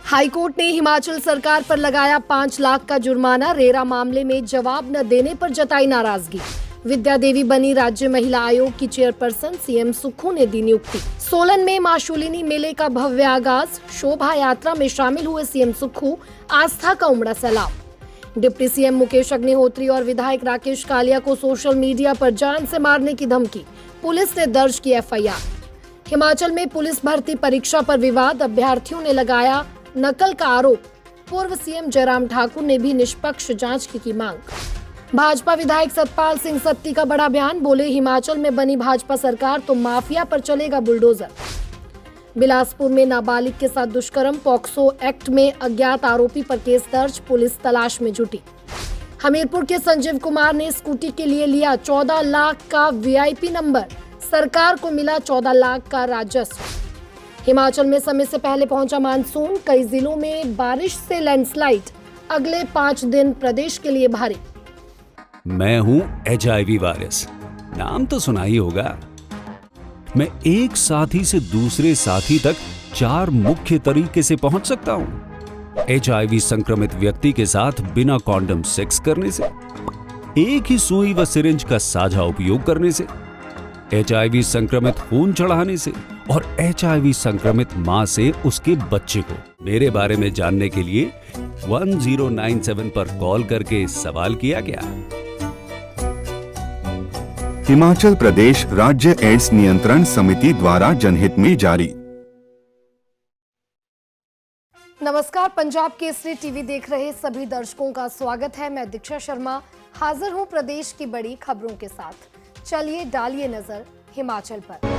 High court ने हिमाचल सरकार पर लगाया 5 लाख का जुर्माना। रेरा मामले में जवाब न देने पर जताई नाराजगी। विद्या देवी बनी राज्य महिला आयोग की चेयरपर्सन। सीएम सुक्खू ने दी नियुक्ति। सोलन में मां शूलिनी मेले का भव्य आगाज। शोभा यात्रा में शामिल हुए सीएम सुक्खू। आस्था का उमड़ा सैलाब। डिप्टी सीएम मुकेश अग्निहोत्री और विधायक राकेश कालिया को सोशल मीडिया पर जान से मारने की धमकी। पुलिस ने दर्ज की एफआईआर। हिमाचल में पुलिस भर्ती परीक्षा पर विवाद। अभ्यर्थियों ने लगाया नकल का आरोप। पूर्व सीएम जयराम ठाकुर ने भी निष्पक्ष जांच की मांग। भाजपा विधायक सतपाल सिंह सत्ती का बड़ा बयान। बोले, हिमाचल में बनी भाजपा सरकार तो माफिया पर चलेगा बुलडोजर। बिलासपुर में नाबालिग के साथ दुष्कर्म। पॉक्सो एक्ट में अज्ञात आरोपी पर केस दर्ज। पुलिस तलाश में जुटी। हमीरपुर के संजीव कुमार ने स्कूटी के लिए लिया 14 लाख का वीआईपी नंबर। सरकार को मिला 14 लाख का राजस्व। हिमाचल में समय से पहले पहुंचा मानसून। कई जिलों में बारिश से लैंडस्लाइड। अगले 5 दिन प्रदेश के लिए भारी। मैं हूं एचआईवी वायरस, नाम तो सुना ही होगा। मैं एक साथी से दूसरे साथी तक 4 मुख्य तरीके से पहुंच सकता हूं। एचआईवी संक्रमित व्यक्ति के साथ बिना कॉन्डम सेक्स करने से, एक ही सुई व सिरिंज का साझा उपयोग करने से, एचआईवी संक्रमित खून चढ़ाने से और एचआईवी संक्रमित मां से उसके बच्चे को। मेरे बारे में जानने के लिए 1097 पर कॉल करके सवाल किया गया। हिमाचल प्रदेश राज्य एड्स नियंत्रण समिति द्वारा जनहित में जारी। नमस्कार, पंजाब केसरी टीवी देख रहे सभी दर्शकों का स्वागत है। मैं दीक्षा शर्मा हाजिर हूं प्रदेश की बड़ी खबरों के साथ। चलिए डालिए नजर हिमाचल पर।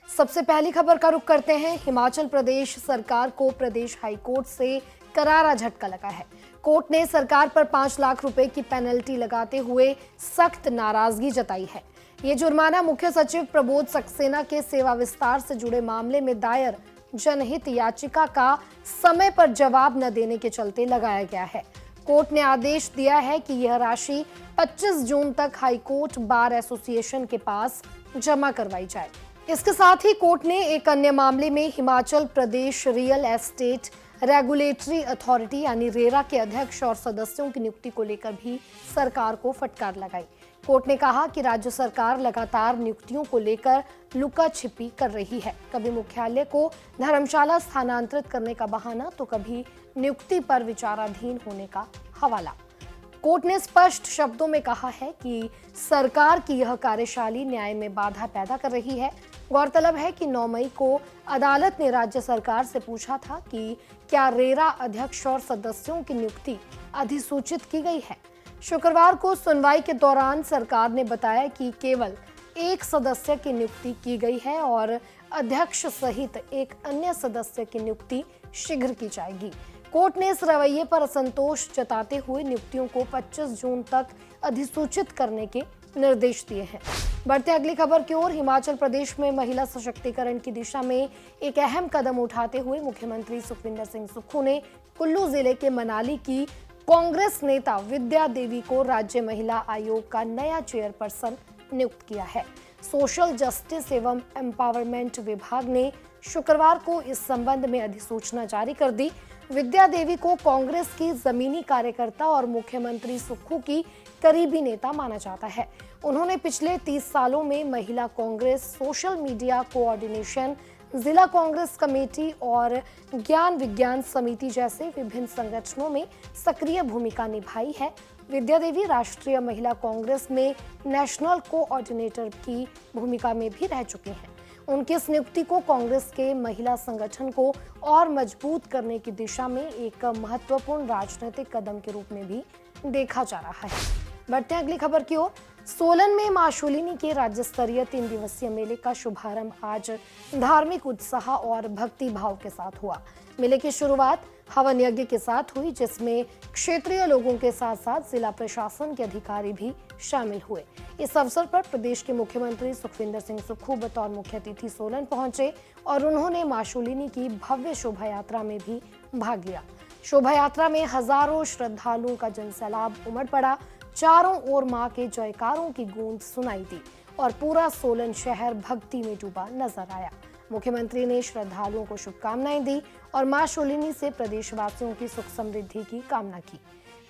सबसे पहली खबर का रुख करते हैं। हिमाचल प्रदेश सरकार को प्रदेश हाईकोर्ट से करारा झटका लगा है। कोर्ट ने सरकार पर 5 लाख रुपए की पेनल्टी लगाते हुए सख्त नाराजगी जताई है। ये जुर्माना मुख्य सचिव प्रबोध सक्सेना के सेवा विस्तार से जुड़े मामले में दायर जनहित याचिका का समय पर जवाब न देने के चलते लगाया गया है। कोर्ट ने आदेश दिया है कि यह राशि 25 जून तक हाईकोर्ट बार एसोसिएशन के पास जमा करवाई जाए। इसके साथ ही कोर्ट ने एक अन्य मामले में Himachal Pradesh real estate regulatory authority यानी रेरा के अध्यक्ष और सदस्यों की नियुक्ति को लेकर भी सरकार को फटकार लगाई। कोर्ट ने कहा कि राज्य सरकार लगातार नियुक्तियों को लेकर लुका छिपी कर रही है। कभी मुख्यालय को धर्मशाला स्थानांतरित करने का बहाना तो कभी नियुक्ति पर विचाराधीन होने का हवाला। कोर्ट ने स्पष्ट शब्दों में कहा है कि सरकार की यह कार्यशैली न्याय में बाधा पैदा कर रही है। गौरतलब है कि 9 मई को अदालत ने राज्य सरकार से पूछा था कि क्या रेरा अध्यक्ष और सदस्यों की नियुक्ति अधिसूचित की गई है। शुक्रवार को सुनवाई के दौरान सरकार ने बताया कि केवल एक सदस्य की नियुक्ति की गई है और अध्यक्ष सहित एक अन्य सदस्य की नियुक्ति शीघ्र की जाएगी। कोर्ट ने इस रवैये पर असंतोष जताते हुए नियुक्तियों को 25 जून तक अधिसूचित करने के निर्देश दिए हैं। बढ़ते अगली खबर की ओर। हिमाचल प्रदेश में महिला सशक्तिकरण की दिशा में एक अहम कदम उठाते हुए मुख्यमंत्री सुखविंदर सिंह सुक्खू ने कुल्लू जिले के मनाली की कांग्रेस नेता विद्या देवी को राज्य महिला आयोग का नया चेयरपर्सन नियुक्त किया है। सोशल जस्टिस एवं एम्पावरमेंट विभाग ने शुक्रवार को इस संबंध में अधिसूचना जारी कर दी। विद्या देवी को कांग्रेस की जमीनी कार्यकर्ता और मुख्यमंत्री सुक्खू की करीबी नेता माना जाता है। उन्होंने पिछले 30 सालों में महिला कांग्रेस, सोशल मीडिया कोऑर्डिनेशन, जिला कांग्रेस कमेटी और ज्ञान विज्ञान समिति जैसे विभिन्न संगठनों में सक्रिय भूमिका निभाई है। विद्या देवी राष्ट्रीय महिला कांग्रेस में नेशनल कोऑर्डिनेटर की भूमिका में भी रह चुकी हैं। उनकी इस नियुक्ति को कांग्रेस के महिला संगठन को और मजबूत करने की दिशा में एक महत्वपूर्ण राजनीतिक कदम के रूप में भी देखा जा रहा है। बढ़ते हैं अगली खबर की ओर। सोलन में मां शूलिनी के राज्य स्तरीय 3 दिवसीय मेले का शुभारंभ आज धार्मिक उत्साह और भक्ति भाव के साथ हुआ। मेले की शुरुआत हवन यज्ञ के साथ हुई, जिसमें क्षेत्रीय लोगों के साथ साथ जिला प्रशासन के अधिकारी भी शामिल हुए। इस अवसर पर प्रदेश के मुख्यमंत्री सुखविंदर सिंह सुक्खू बतौर मुख्य अतिथि सोलन पहुंचे और उन्होंने मां शूलिनी की भव्य शोभा यात्रा में भी भाग लिया। शोभा यात्रा में हजारों श्रद्धालुओं का जनसैलाब उमड़ पड़ा। चारों ओर मां के जयकारों की गूंज सुनाई दी और पूरा सोलन शहर भक्ति में डूबा नजर आया। मुख्यमंत्री ने श्रद्धालुओं को शुभकामनाएं दी और मां शूलिनी से प्रदेशवासियों की सुख समृद्धि की कामना की।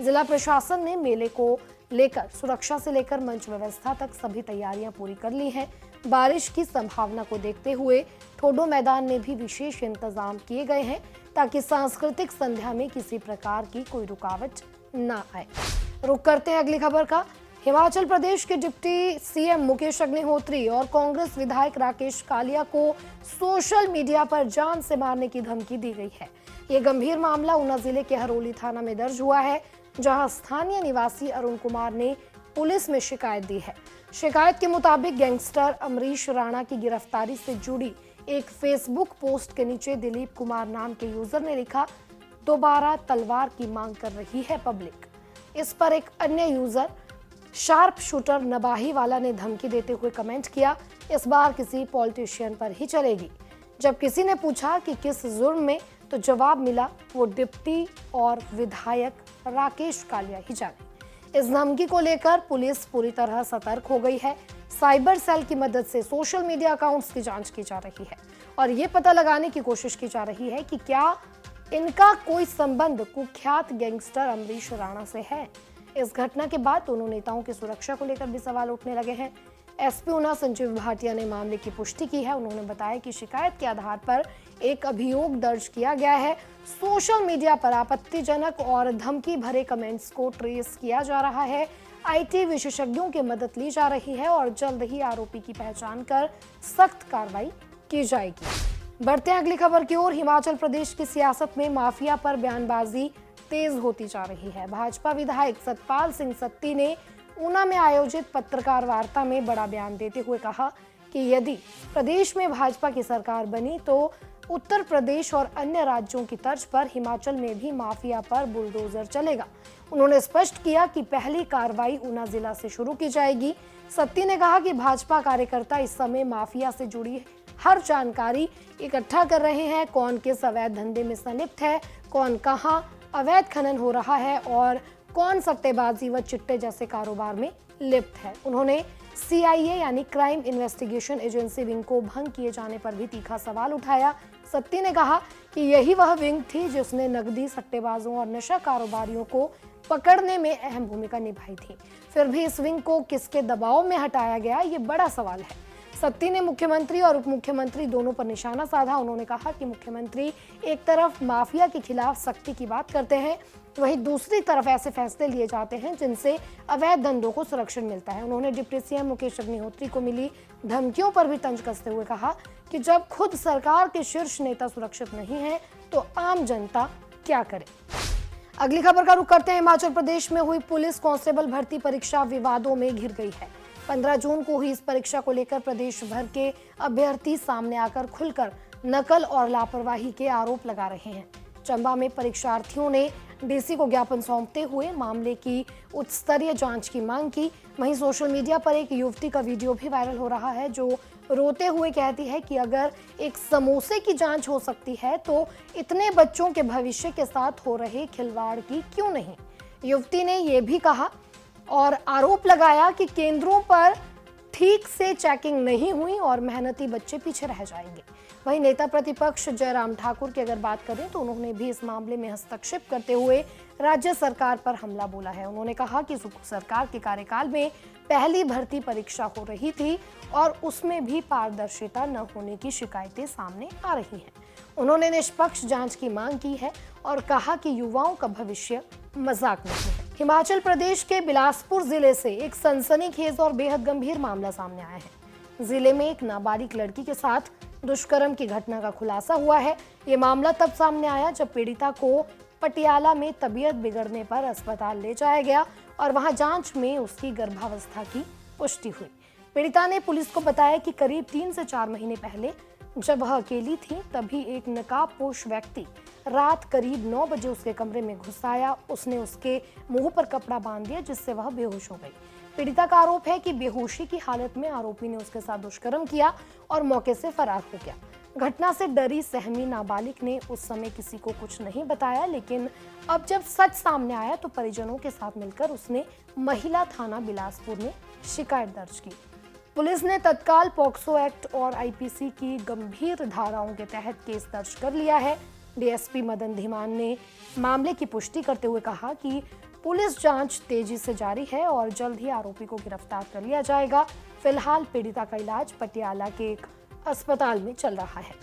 जिला प्रशासन ने मेले को लेकर सुरक्षा से लेकर मंच व्यवस्था तक सभी तैयारियां पूरी कर ली हैं। बारिश की संभावना को देखते हुए ठोडो मैदान में भी विशेष इंतजाम किए गए हैं ताकि सांस्कृतिक संध्या में किसी प्रकार की कोई रुकावट न आए। रुक करते हैं अगली खबर का। हिमाचल प्रदेश के डिप्टी सीएम मुकेश अग्निहोत्री और कांग्रेस विधायक राकेश कालिया को सोशल मीडिया पर जान से मारने की धमकी दी गई है। ये गंभीर मामला ऊना जिले के हरोली थाना में दर्ज हुआ है, जहां स्थानीय निवासी अरुण कुमार ने पुलिस में शिकायत दी है। शिकायत के मुताबिक गैंगस्टर अमरीश राणा की गिरफ्तारी से जुड़ी एक फेसबुक पोस्ट के नीचे दिलीप कुमार नाम के यूजर ने लिखा, दोबारा तलवार की मांग कर रही है पब्लिक। इस पर एक अन्य यूजर शार्प शूटर नबाही वाला ने धमकी देते हुए कमेंट किया, इस बार किसी पॉलिटिशियन पर ही चलेगी। जब किसी ने पूछा कि किस जुर्म में, तो जवाब मिला वो डिप्टी और विधायक राकेश कालिया ही जाने। इस धमकी को लेकर पुलिस पूरी तरह सतर्क हो गई है। साइबर सेल की मदद से सोशल मीडिया अकाउंट्स की जांच की जा रही है और ये पता लगाने की कोशिश की जा रही है कि क्या इनका कोई संबंध कुख्यात गैंगस्टर अमरीश राणा से है। इस घटना के बाद दोनों नेताओं की सुरक्षा को लेकर भी सवाल उठने लगे हैं। एसपी ऊना संजीव भाटिया ने मामले की पुष्टि की है। उन्होंने बताया कि शिकायत के आधार पर एक अभियोग दर्ज किया गया है। सोशल मीडिया पर आपत्तिजनक और धमकी भरे कमेंट्स को ट्रेस किया जा रहा है। आईटी विशेषज्ञों की मदद ली जा रही है और जल्द ही आरोपी की पहचान कर सख्त कार्रवाई की जाएगी। बढ़ते हैं अगली खबर की ओर। हिमाचल प्रदेश की सियासत में माफिया पर बयानबाजी तेज होती जा रही है। भाजपा विधायक सतपाल सिंह सत्ती ने ऊना में आयोजित पत्रकार वार्ता में बड़ा बयान देते हुए कहा कि यदि प्रदेश में भाजपा की सरकार बनी तो उत्तर प्रदेश और अन्य राज्यों की तर्ज पर हिमाचल में भी माफिया पर बुलडोजर चलेगा। उन्होंने स्पष्ट किया कि पहली कार्रवाई ऊना जिला से शुरू की जाएगी। सत्ती ने कहा कि भाजपा कार्यकर्ता इस समय माफिया से जुड़ी हर जानकारी इकट्ठा कर रहे हैं। कौन किस अवैध धंधे में संलिप्त है, कौन कहां अवैध खनन हो रहा है और कौन सट्टेबाजी व चिट्टे जैसे कारोबार में लिप्त है। उन्होंने सीआईए यानी क्राइम इन्वेस्टिगेशन एजेंसी विंग को भंग किए जाने पर भी तीखा सवाल उठाया। सत्ती ने कहा कि यही वह विंग थी जिसने नकदी सट्टेबाजों और नशा कारोबारियों को पकड़ने में अहम भूमिका निभाई थी। फिर भी इस विंग को किसके दबाव में हटाया गया, ये बड़ा सवाल है। सत्ती ने मुख्यमंत्री और उप मुख्यमंत्री दोनों पर निशाना साधा। उन्होंने कहा कि मुख्यमंत्री एक तरफ माफिया के खिलाफ सख्ती की बात करते हैं, वहीं दूसरी तरफ ऐसे फैसले लिए जाते हैं जिनसे अवैध धंधों को संरक्षण मिलता है। उन्होंने डिप्टी सीएम मुकेश अग्निहोत्री को मिली धमकियों पर भी तंज कसते हुए कहा कि जब खुद सरकार के शीर्ष नेता सुरक्षित नहीं है तो आम जनता क्या करे। अगली खबर का रुख करते हैं। हिमाचल प्रदेश में हुई पुलिस कांस्टेबल भर्ती परीक्षा विवादों में घिर गई है। 15 जून को हुई इस परीक्षा को लेकर प्रदेश भर के अभ्यर्थी सामने आकर खुलकर नकल और लापरवाही के आरोप लगा रहे हैं। चंबा में परीक्षार्थियों ने डीसी को ज्ञापन सौंपते हुए मामले की उच्च स्तरीय जांच की मांग की। वहीं सोशल मीडिया पर एक युवती का वीडियो भी वायरल हो रहा है जो रोते हुए कहती है कि अगर एक समोसे की जांच हो सकती है तो इतने बच्चों के भविष्य के साथ हो रहे खिलवाड़ की क्यों नहीं। युवती ने यह भी कहा और आरोप लगाया कि केंद्रों पर ठीक से चेकिंग नहीं हुई और मेहनती बच्चे पीछे रह जाएंगे। वहीं नेता प्रतिपक्ष जयराम ठाकुर की अगर बात करें तो उन्होंने भी इस मामले में हस्तक्षेप करते हुए राज्य सरकार पर हमला बोला है। उन्होंने कहा कि सरकार के कार्यकाल में पहली भर्ती परीक्षा हो रही थी और उसमें भी पारदर्शिता न होने की शिकायतें सामने आ रही हैं। उन्होंने निष्पक्ष जांच की मांग की है और कहा कि युवाओं का भविष्य मजाक नहीं है। हिमाचल प्रदेश के बिलासपुर जिले से एक सनसनीखेज और बेहद गंभीर मामला सामने आया है। जिले में एक नाबालिग लड़की के साथ दुष्कर्म की घटना का खुलासा हुआ है। ये मामला तब सामने आया जब पीड़िता को पटियाला में तबीयत बिगड़ने पर अस्पताल ले जाया गया और वहां जांच में उसकी गर्भावस्था की पुष्टि हुई। पीड़िता ने पुलिस को बताया कि करीब 3 से 4 महीने पहले जब वह अकेली थी तभी एक नकाबपोश व्यक्ति रात करीब 9 बजे उसके कमरे में घुस आया। उसने उसके मुंह पर कपड़ा बांध दिया जिससे वह बेहोश हो गई। पीड़िता का आरोप है कि बेहोशी की हालत में आरोपी ने उसके साथ दुष्कर्म किया और मौके से फरार हो गया। घटना से डरी सहमी नाबालिग ने उस समय किसी को कुछ नहीं बताया, लेकिन अब जब सच सामने आया तो परिजनों के साथ मिलकर उसने महिला थाना बिलासपुर में शिकायत दर्ज की। पुलिस ने तत्काल पॉक्सो एक्ट और आईपीसी की गंभीर धाराओं के तहत केस दर्ज कर लिया है। डीएसपी मदन धीमान ने मामले की पुष्टि करते हुए कहा कि पुलिस जांच तेजी से जारी है और जल्द ही आरोपी को गिरफ्तार कर लिया जाएगा। फिलहाल पीड़िता का इलाज पटियाला के एक अस्पताल में चल रहा है।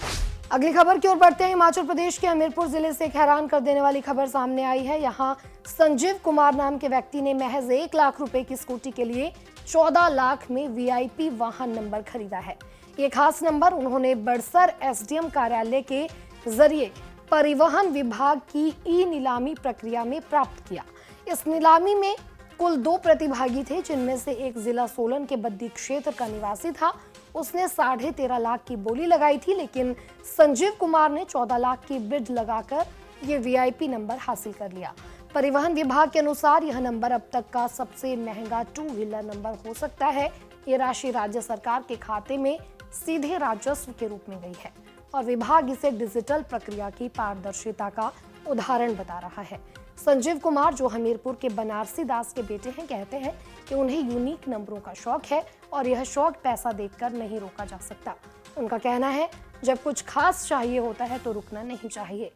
अगली खबर की ओर बढ़ते हैं। हिमाचल प्रदेश के हमीरपुर जिले से एक हैरान कर देने वाली खबर सामने आई है। यहाँ संजीव कुमार नाम के व्यक्ति ने महज 1 लाख रुपए की स्कूटी के लिए 14 लाख में वीआईपी वाहन नंबर खरीदा है। ये खास नंबर उन्होंने बड़सर एसडीएम कार्यालय के जरिए परिवहन विभाग की ई नीलामी प्रक्रिया में प्राप्त किया। इस नीलामी में कुल 2 प्रतिभागी थे, जिनमें से एक जिला सोलन के बद्दी क्षेत्र का निवासी था। उसने 13.5 लाख की बोली लगाई थी, लेकिन संजीव कुमार ने 14 लाख की बिड लगाकर ये वीआईपी नंबर हासिल कर लिया। परिवहन विभाग के अनुसार यह नंबर अब तक का सबसे महंगा 2 व्हीलर नंबर हो सकता है। ये राशि राज्य सरकार के खाते में सीधे राजस्व के रूप में गई है और विभाग इसे डिजिटल प्रक्रिया की पारदर्शिता का उदाहरण बता रहा है। संजीव कुमार, जो हमीरपुर के बनारसी दास के बेटे हैं, कहते हैं कि उन्हें यूनिक नंबरों का शौक है और यह शौक पैसा देकर नहीं रोका जा सकता। उनका कहना है, जब कुछ खास चाहिए होता है तो रुकना नहीं चाहिए।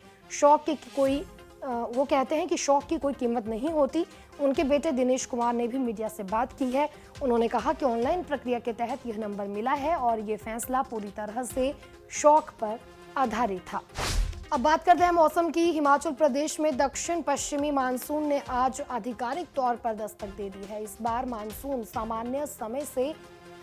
वो कहते हैं कि शौक की कोई कीमत नहीं होती। उनके बेटे दिनेश कुमार ने भी मीडिया से बात की है। उन्होंने कहा कि ऑनलाइन प्रक्रिया के तहत यह नंबर मिला है और ये फैसला पूरी तरह से शौक पर आधारित था। अब बात करते हैं मौसम की। हिमाचल प्रदेश में दक्षिण पश्चिमी मानसून ने आज आधिकारिक तौर पर दस्तक दे दी है। इस बार मानसून सामान्य समय से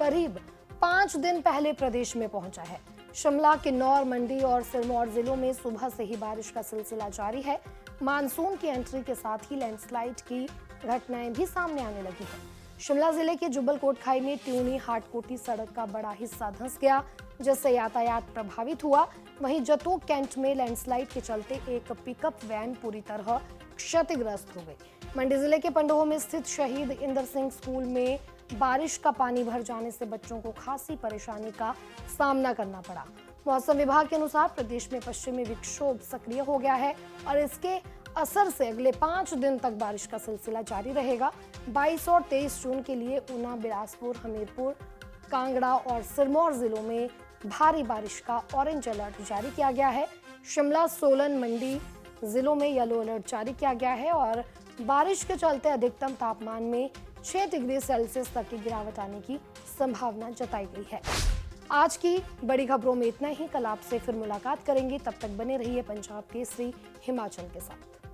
करीब 5 दिन पहले प्रदेश में पहुंचा है। शिमला, किन्नौर, मंडी और सिरमौर जिलों में सुबह से ही बारिश का सिलसिला जारी है। मानसून की एंट्री के साथ ही लैंडस्लाइड की घटनाएं भी सामने आने लगी हैं। शिमला जिले के जुब्बल कोटखाई में ट्यूनी हाटकोटी सड़क का बड़ा हिस्सा धंस गया, जिससे यातायात प्रभावित हुआ। वहीं जतोग कैंट में लैंडस्लाइड के चलते एक पिकअप वैन पूरी तरह क्षतिग्रस्त हो गई। मंडी जिले के पंडोह में स्थित शहीद इंदर सिंह स्कूल में बारिश का पानी भर जाने से बच्चों को खासी परेशानी का सामना करना पड़ा। मौसम विभाग के अनुसार प्रदेश में पश्चिमी विक्षोभ सक्रिय हो गया है और इसके असर से अगले 5 दिन तक बारिश का सिलसिला जारी रहेगा। 22 और 23 जून के लिए ऊना, बिलासपुर, हमीरपुर, कांगड़ा और सिरमौर जिलों में भारी बारिश का ऑरेंज अलर्ट जारी किया गया है। शिमला, सोलन, मंडी जिलों में येलो अलर्ट जारी किया गया है और बारिश के चलते अधिकतम तापमान में 6 डिग्री सेल्सियस तक की गिरावट आने की संभावना जताई गई है। आज की बड़ी खबरों में इतना ही। कल आपसे फिर मुलाकात करेंगे, तब तक बने रहिए पंजाब केसरी हिमाचल के साथ।